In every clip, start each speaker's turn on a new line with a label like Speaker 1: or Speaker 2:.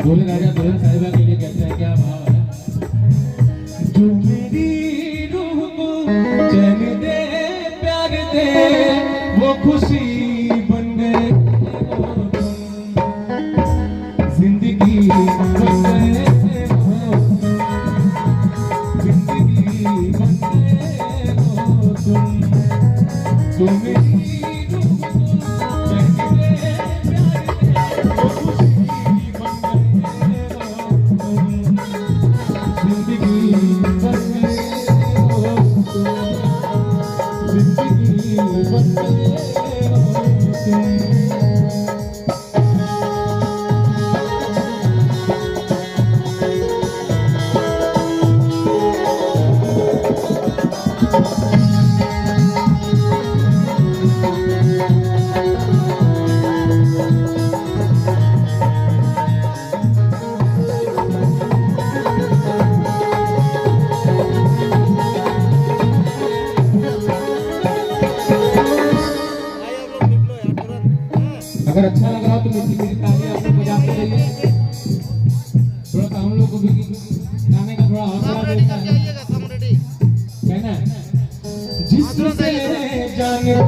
Speaker 1: दूल्हे राजा दुल्हन साहिबा के लिए कहते हैं, क्या भाव है। जो मेरी रूह को चैन दे प्यार दे वो खुशी बन गए हो तुम, जिंदगी बन गए हो तुम, जिंदगी बन गए हो तुम। जो मेरी रूह को चैन दे प्यार दे वो खुशी बन गए हो तुम, जिंदगी बन गए हो तुम, जिंदगी बन गए हो तुम। अगर अच्छा लग रहा हो तो मीठी मीठी ताली आप लोग बजाते रहिए। थोड़ा सा हम लोग को भी गाने का थोड़ा हौसला देता है। कहना है जिससे जाने बन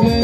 Speaker 1: गए